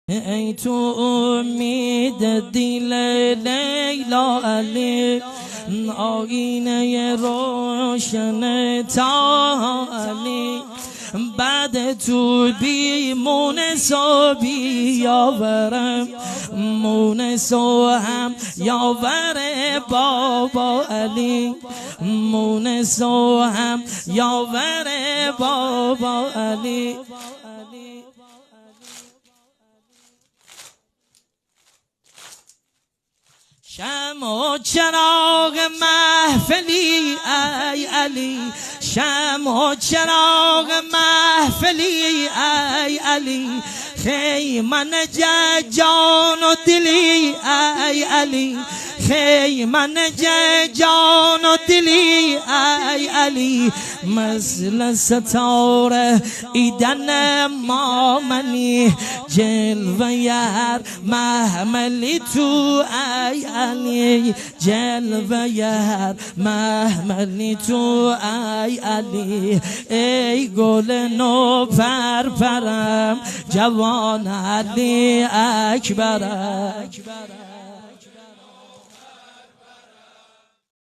ای تو امید دل لیلا علی، آینه روشن تا علی، بعد تو بی مونس و بی یاورم، مونس و هم یاور بابا علی، مونس و هم یاور بابا علی. شمع و چراغ محفلی ای علی، شمع و چراغ محفلی ای علی، خیمن جان و دلی ای علی، خیمن جان و دلی ای علی، مثل ستاره ایدن مامنی، جلوه هر محملی تو ای علی، جلوه هر محملی تو ای علی، ای گل نو پرپرم جوان علی اکبرم.